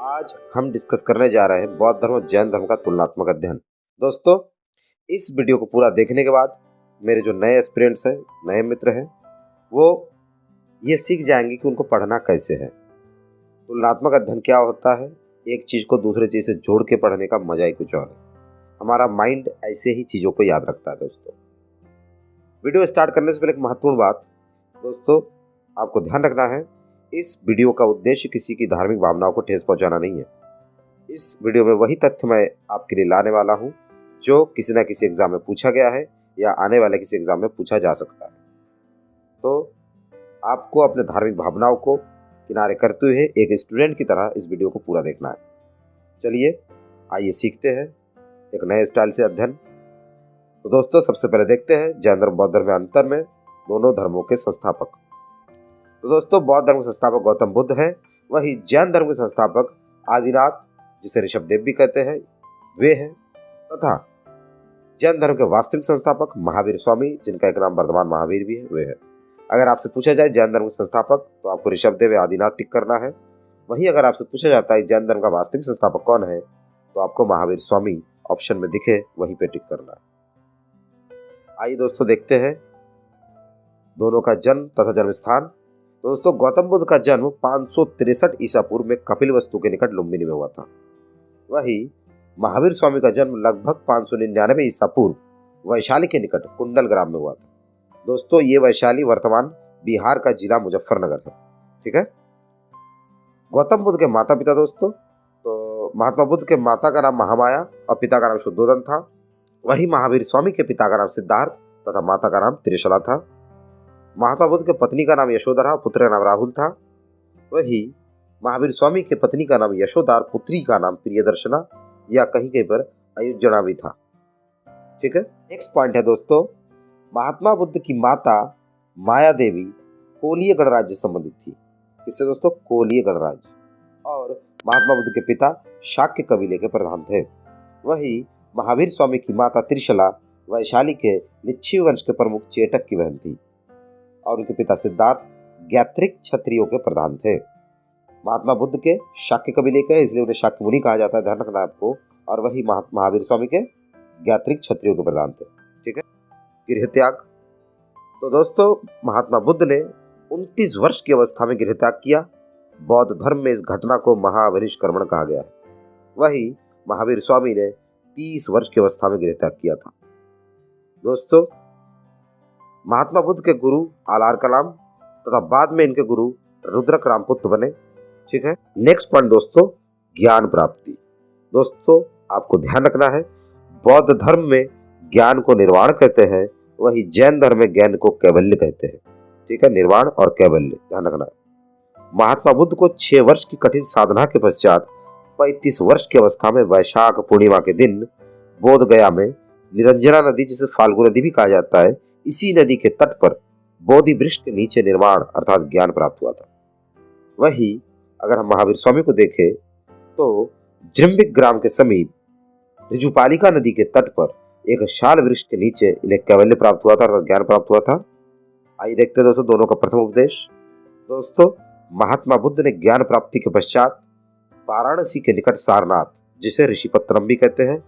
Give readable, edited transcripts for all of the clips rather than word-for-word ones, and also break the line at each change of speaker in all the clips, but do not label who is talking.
आज हम डिस्कस करने जा रहे हैं बौद्ध धर्म और जैन धर्म का तुलनात्मक अध्ययन। दोस्तों, इस वीडियो को पूरा देखने के बाद मेरे जो नए एस्पिरेंट्स हैं, नए मित्र हैं, वो ये सीख जाएंगे कि उनको पढ़ना कैसे है। तुलनात्मक अध्ययन क्या होता है? एक चीज़ को दूसरे चीज़ से जोड़ के पढ़ने का मजा ही कुछ और है। हमारा माइंड ऐसे ही चीज़ों को याद रखता है। दोस्तों, वीडियो स्टार्ट करने से पहले एक महत्वपूर्ण बात, दोस्तों आपको ध्यान रखना है, इस वीडियो का उद्देश्य किसी की धार्मिक भावनाओं को ठेस पहुंचाना नहीं है। इस वीडियो में वही तथ्य मैं आपके लिए लाने वाला हूं जो किसी न किसी एग्जाम में पूछा गया है या आने वाले किसी एग्जाम में पूछा जा सकता है। तो आपको अपने धार्मिक भावनाओं को किनारे करते हुए एक स्टूडेंट की तरह इस वीडियो को पूरा देखना है। चलिए आइए सीखते हैं एक नए स्टाइल से अध्ययन। तो दोस्तों, सबसे पहले देखते हैं जैन धर्म बौद्ध धर्म में अंतर में दोनों धर्मों के संस्थापक। तो दोस्तों, बौद्ध धर्म के संस्थापक गौतम बुद्ध हैं, वही जैन धर्म के संस्थापक आदिनाथ, जिसे ऋषभदेव भी कहते हैं, वे हैं, तथा जैन धर्म के वास्तविक संस्थापक महावीर स्वामी, जिनका एक नाम वर्धमान महावीर भी है, वे हैं। अगर आपसे पूछा जाए जैन धर्म के संस्थापक, तो आपको ऋषभदेव या आदिनाथ टिक करना है। वहीं अगर आपसे पूछा जाता है जैन धर्म का वास्तविक संस्थापक कौन है, तो आपको महावीर स्वामी ऑप्शन में दिखे वहीं पे टिक करना है। आइए दोस्तों देखते हैं दोनों का जन्म तथा जन्म स्थान। दोस्तों, गौतम बुद्ध का जन्म 563 ईसा पूर्व में कपिलवस्तु के निकट लुम्बिनी में हुआ था। वही महावीर स्वामी का जन्म लगभग 599 ईसा पूर्व वैशाली के निकट कुंडल ग्राम में हुआ था। दोस्तों, ये वैशाली वर्तमान बिहार का जिला मुजफ्फरनगर है। ठीक है। गौतम बुद्ध के माता पिता, दोस्तों, तो महात्मा बुद्ध के माता का नाम महामाया और पिता का नाम शुद्धोधन था। वही महावीर स्वामी के पिता का नाम सिद्धार्थ तथा माता का नाम त्रिशला था। महात्मा बुद्ध के पत्नी का नाम यशोधरा, पुत्र का नाम राहुल था। वही महावीर स्वामी के पत्नी का नाम यशोदा, पुत्री का नाम प्रियदर्शना या कहीं कहीं पर अयुज्जना भी था। ठीक है। नेक्स्ट पॉइंट है दोस्तों, महात्मा बुद्ध की माता माया देवी कोलीय गणराज्य से संबंधित थी। किससे दोस्तों? कोलीय गणराज्य। और महात्मा बुद्ध के पिता शाक्य कबीले के प्रधान थे। वही महावीर स्वामी की माता त्रिशला वैशाली के लिच्छवी वंश के प्रमुख चेटक की बहन थी और उनके पिता सिद्धार्थ गैत्रिक क्षत्रियों के प्रधान थे। महात्मा बुद्ध के शाक्य कबीले के, इसलिए उन्हें शाक्य मुनि कहा जाता है, ध्यान रखना है आपको। और वही महावीर स्वामी के गैत्रिक क्षत्रियों के प्रधान थे। ठीक है। गृह त्याग। तो दोस्तों, महात्मा बुद्ध ने 29 वर्ष की अवस्था में गृह त्याग किया। बौद्ध धर्म में इस घटना को महावरिष्कर्मण कहा गया है। वही महावीर स्वामी ने 30 वर्ष की अवस्था में गृह त्याग किया था। दोस्तों, महात्मा बुद्ध के गुरु आलार कलाम तथा बाद में इनके गुरु रुद्रक रामपुत्र बने। ठीक है। नेक्स्ट पॉइंट दोस्तों, ज्ञान प्राप्ति। दोस्तों, आपको ध्यान रखना है, बौद्ध धर्म में ज्ञान को निर्वाण कहते हैं, वही जैन धर्म में ज्ञान को कैवल्य कहते हैं। ठीक है। निर्वाण और कैवल्य ध्यान रखना है। महात्मा बुद्ध को 6 वर्ष की कठिन साधना के पश्चात 35 वर्ष की अवस्था में वैशाख पूर्णिमा के दिन बोध गया में निरंजना नदी, जिसे फाल्गु नदी भी कहा जाता है, इसी नदी के तट पर बोधि वृक्ष के नीचे निर्वाण अर्थात ज्ञान प्राप्त हुआ था। वही अगर हम महावीर स्वामी को देखें तो जृंबिक ग्राम के समीप ऋजुपालिका नदी के तट पर एक शाल वृक्ष के नीचे इन्हें कैवल्य प्राप्त हुआ था अर्थात ज्ञान प्राप्त हुआ था। आइए देखते हैं दोस्तों दोनों का प्रथम उपदेश। दोस्तों, महात्मा बुद्ध ने ज्ञान प्राप्ति के पश्चात वाराणसी के निकट सारनाथ, जिसे ऋषिपत्रम भी कहते हैं,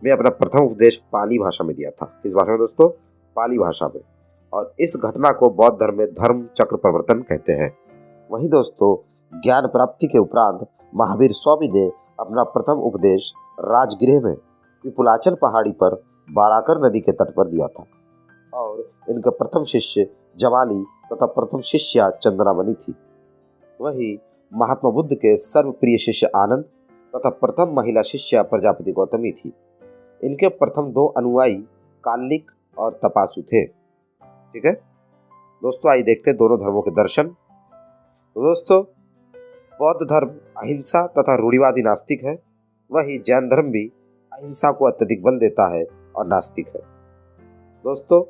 में अपना प्रथम उपदेश पाली भाषा में दिया था। किस भाषा में दोस्तों? पाली भाषा में। और इस घटना को बौद्ध धर्म में धर्म चक्र प्रवर्तन कहते हैं। वहीं दोस्तों, ज्ञान प्राप्ति के उपरांत महावीर स्वामी ने अपना प्रथम उपदेश राजगृह में विपुलाचल पहाड़ी पर बाराकर नदी के तट पर दिया था। और इनके प्रथम शिष्य जमाली तथा प्रथम शिष्या चंदनामणि थी। वही महात्मा बुद्ध के सर्वप्रिय शिष्य आनंद तथा प्रथम महिला शिष्या प्रजापति गौतमी थी। इनके प्रथम 2 अनुयायी कालिक और तपासु थे। ठीक है दोस्तों, आइए देखते हैं दोनों धर्मों के दर्शन। तो दोस्तों, बौद्ध धर्म अहिंसा तथा रूढ़िवादी नास्तिक है, वही जैन धर्म भी अहिंसा को अत्यधिक बल देता है और नास्तिक है। दोस्तों,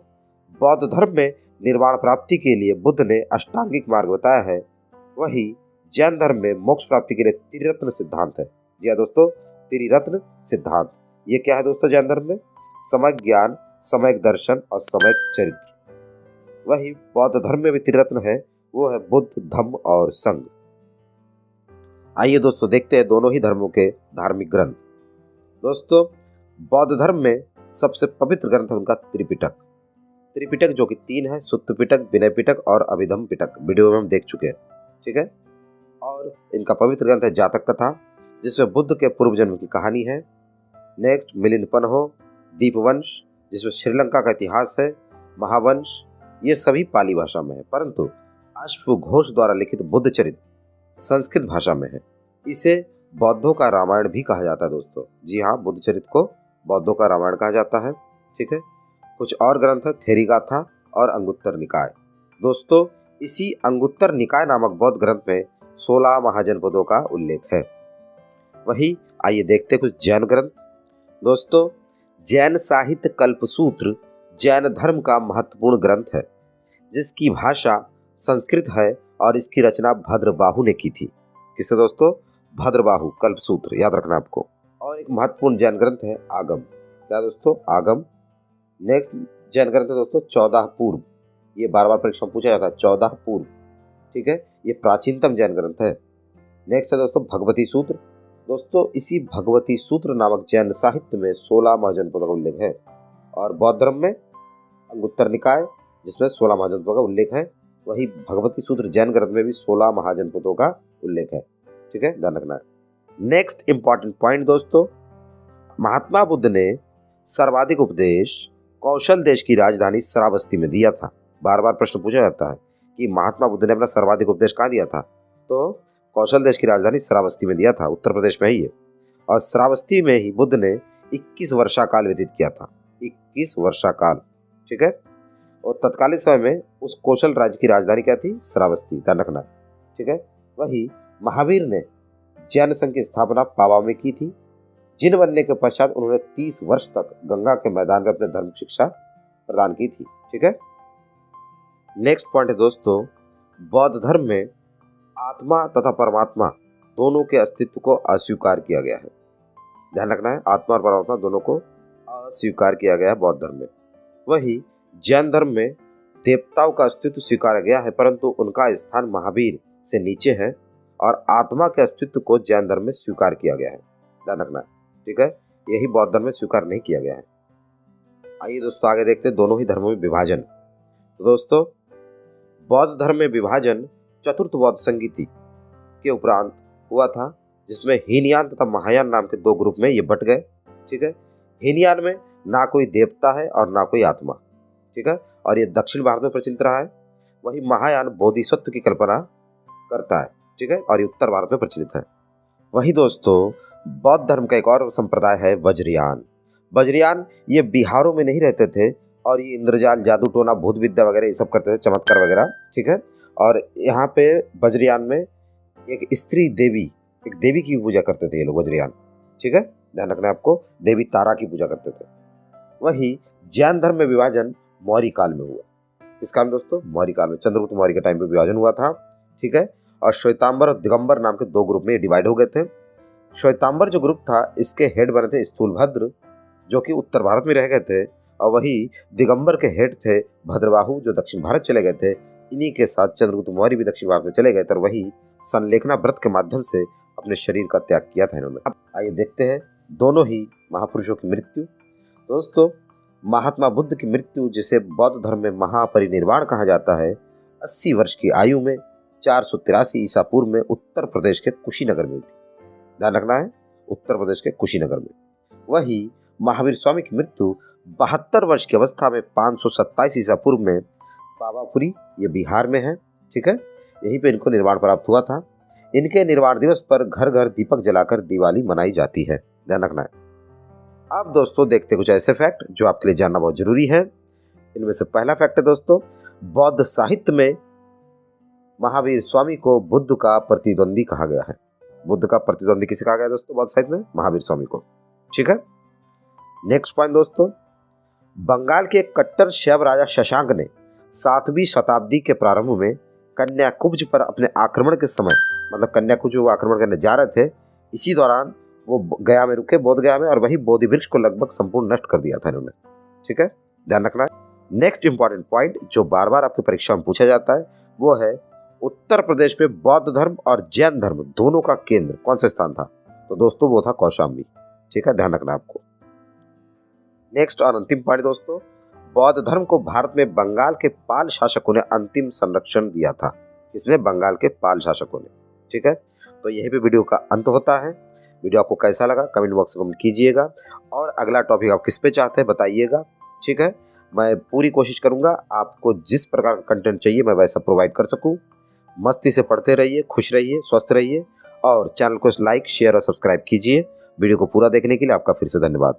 बौद्ध धर्म में निर्वाण प्राप्ति के लिए बुद्ध ने अष्टांगिक मार्ग बताया है, वही जैन धर्म में मोक्ष प्राप्ति के लिए त्रिरत्न सिद्धांत है। जी हाँ दोस्तों, त्रिरत्न सिद्धांत। ये क्या है दोस्तों? जैन धर्म में सम्यक ज्ञान, सम्यक दर्शन और सम्यक चरित्र। वही बौद्ध धर्म में भी त्रिरत्न है, वो है बुद्ध, धम्म और संघ। आइए दोस्तों देखते हैं दोनों ही धर्मों के धार्मिक ग्रंथ। दोस्तों बौद्ध धर्म में सबसे पवित्र ग्रंथ है उनका त्रिपिटक। त्रिपिटक जो कि 3 है, सुत्त पिटक, विनय पिटक और अभिधम पिटक, वीडियो में हम देख चुके हैं। ठीक है, और इनका पवित्र ग्रंथ है जातक कथा, जिसमें बुद्ध के पूर्व जन्म की कहानी है। नेक्स्ट मिलिंदपनहो, दीपवंश, जिसमें श्रीलंका का इतिहास है। महावंश, ये सभी पाली भाषा में है, परंतु अश्वघोष द्वारा लिखित बुद्ध चरित्र संस्कृत भाषा में है। इसे बौद्धों का रामायण भी कहा जाता है दोस्तों। जी हाँ, बुद्ध चरित्र को बौद्धों का रामायण कहा जाता है। ठीक है, कुछ और ग्रंथ है थेरीगाथा और अंगुत्तर निकाय। दोस्तों इसी अंगुत्तर निकाय नामक बौद्ध ग्रंथ में 16 महाजनपदों का उल्लेख है। वही आइए देखते कुछ जैन ग्रंथ। दोस्तों जैन साहित्य कल्पसूत्र जैन धर्म का महत्वपूर्ण ग्रंथ है, जिसकी भाषा संस्कृत है और इसकी रचना भद्रबाहु ने की थी। किससे दोस्तों? भद्रबाहु, कल्पसूत्र याद रखना आपको। और एक महत्वपूर्ण जैन ग्रंथ है आगम। क्या दोस्तों? आगम। नेक्स्ट जैन ग्रंथ है दोस्तों 14 पूर्व। ये बार बार परीक्षा में पूछा जाता है, 14 पूर्व। ठीक है, ये प्राचीनतम जैन ग्रंथ है। नेक्स्ट है दोस्तों भगवती सूत्र। दोस्तों इसी भगवती सूत्र नामक जैन साहित्य में 16 महाजनपदों का उल्लेख है। और बौद्ध धर्म में अंगुत्तर निकाय, जिसमें 16 महाजनपदों का उल्लेख है, वही भगवती सूत्र जैन ग्रंथ में भी 16 महाजनपदों का उल्लेख है। ठीक है, ध्यान रखना है। नेक्स्ट इंपॉर्टेंट पॉइंट दोस्तों, महात्मा बुद्ध ने सर्वाधिक उपदेश कौशल देश की राजधानी श्रावस्ती में दिया था। बार बार प्रश्न पूछा जाता है कि महात्मा बुद्ध ने अपना सर्वाधिक उपदेश कहाँ दिया था? तो कौशल देश की राजधानी श्रावस्ती में दिया था, उत्तर प्रदेश में ही है। और श्रावस्ती में ही बुद्ध ने 21 वर्षाकाल व्यतीत किया था। 21 वर्षाकाल। ठीक है, और तत्कालीन समय में उस कौशल राज्य की राजधानी क्या थी? श्रावस्ती, ध्यान रखना। ठीक है, वही महावीर ने जैन संघ की स्थापना पावा में की थी। जिन बनने के पश्चात उन्होंने 30 वर्ष तक गंगा के मैदान में अपने धर्म शिक्षा प्रदान की थी। ठीक है, नेक्स्ट पॉइंट है दोस्तों, बौद्ध धर्म में आत्मा तथा परमात्मा दोनों के अस्तित्व को अस्वीकार किया गया है। ध्यान रखना है, आत्मा और परमात्मा दोनों को अस्वीकार किया गया है बौद्ध धर्म में। वही जैन धर्म में देवताओं का अस्तित्व स्वीकारा गया है, परंतु उनका स्थान महावीर से नीचे है। और आत्मा के अस्तित्व को जैन धर्म में स्वीकार किया गया है। ध्यान रखना है। ठीक है, यही बौद्ध धर्म में स्वीकार नहीं किया गया है। आइए दोस्तों आगे देखते हैं दोनों ही धर्मों में विभाजन। तो दोस्तों बौद्ध धर्म में विभाजन चतुर्थ बौद्ध संगीति के उपरांत हुआ था, जिसमें हीनयान तथा महायान नाम के 2 ग्रुप में ये बट गए। ठीक है, हीनयान में ना कोई देवता है और ना कोई आत्मा। ठीक है, और ये दक्षिण भारत में प्रचलित रहा है। वही महायान बोधिसत्व की कल्पना करता है। ठीक है, और ये उत्तर भारत में प्रचलित है। वही दोस्तों बौद्ध धर्म का एक और संप्रदाय है वज्रयान। वज्रयान ये बिहारों में नहीं रहते थे और ये इंद्रजाल, जादू टोना, भूत विद्या वगैरह ये सब करते थे, चमत्कार वगैरह। ठीक है, और यहाँ पे वज्रयान में एक स्त्री देवी, एक देवी की पूजा करते थे ये लोग वज्रयान। ठीक है, ध्यान रखना है आपको, देवी तारा की पूजा करते थे। वही जैन धर्म में विभाजन मौर्य काल में हुआ। किस काल में दोस्तों? मौर्य काल में, चंद्रगुप्त मौर्य के टाइम पे विभाजन हुआ था। ठीक है, और श्वेतांबर और दिगंबर नाम के 2 ग्रुप में डिवाइड हो गए थे। श्वेतांबर जो ग्रुप था, इसके हेड बने थे स्थूलभद्र, जो कि उत्तर भारत में रह गए थे। और वही दिगंबर के हेड थे भद्रबाहु, जो दक्षिण भारत चले गए थे। इन्हीं के साथ चंद्रगुप्त मौर्य भी दक्षिण भारत में चले गए थे और वही संलेखना व्रत के माध्यम से अपने शरीर का त्याग किया था इन्होंने। अब आइए देखते हैं दोनों ही महापुरुषों की मृत्यु। दोस्तों महात्मा बुद्ध की मृत्यु, जिसे बौद्ध धर्म में महापरिनिर्वाण कहा जाता है, 80 वर्ष की आयु में 483 ईसा पूर्व में उत्तर प्रदेश के कुशीनगर में हुई थी। ध्यान रखना है, उत्तर प्रदेश के कुशीनगर में। वही महावीर स्वामी की मृत्यु 72 वर्ष की अवस्था में 527 ईसा पूर्व में पावापुरी, ये बिहार में है। ठीक है, यहीं पे इनको निर्वाण प्राप्त हुआ था। इनके निर्वाण दिवस पर घर घर दीपक जलाकर दिवाली मनाई जाती है। ध्यान रखना है। अब दोस्तों देखते कुछ ऐसे फैक्ट जो आपके लिए जानना बहुत जरूरी है। इनमें से पहला फैक्ट है दोस्तों, बौद्ध साहित्य में महावीर स्वामी को बुद्ध का प्रतिद्वंदी कहा गया है। बुद्ध का प्रतिद्वंदी किसे कहा गया दोस्तों बौद्ध साहित्य में? महावीर स्वामी को। ठीक है, नेक्स्ट पॉइंट दोस्तों, बंगाल के कट्टर शैव राजा शशांक ने 7वीं शताब्दी के प्रारंभ में कन्याकुब्ज पर अपने आक्रमण के समय, मतलब कन्याकुब्ज वो आक्रमण करने जा रहे थे, इसी दौरान वो गया में रुके, बोध गया में, और वही बोधि वृक्ष को लगभग संपूर्ण नष्ट कर दिया था इन्होंने। ठीक है, ध्यान रखना है। नेक्स्ट इंपॉर्टेंट पॉइंट जो बार बार आपकी परीक्षा में पूछा जाता है वो है उत्तर प्रदेश में बौद्ध धर्म और जैन धर्म दोनों का केंद्र कौन सा स्थान था? तो दोस्तों वो था कौशाम्बी। ठीक है, ध्यान रखना आपको। नेक्स्ट और अंतिम पॉइंट दोस्तों, बौद्ध धर्म को भारत में बंगाल के पाल शासकों ने अंतिम संरक्षण दिया था। किसने? बंगाल के पाल शासकों ने। ठीक है, तो यही पे वीडियो का अंत होता है। वीडियो आपको कैसा लगा कमेंट बॉक्स में कमेंट कीजिएगा, और अगला टॉपिक आप किस पे चाहते हैं बताइएगा। ठीक है, मैं पूरी कोशिश करूंगा आपको जिस प्रकार का कंटेंट चाहिए मैं वैसा प्रोवाइड कर सकूं। मस्ती से पढ़ते रहिए, खुश रहिए, स्वस्थ रहिए, और चैनल को लाइक, शेयर और सब्सक्राइब कीजिए। वीडियो को पूरा देखने के लिए आपका फिर से धन्यवाद।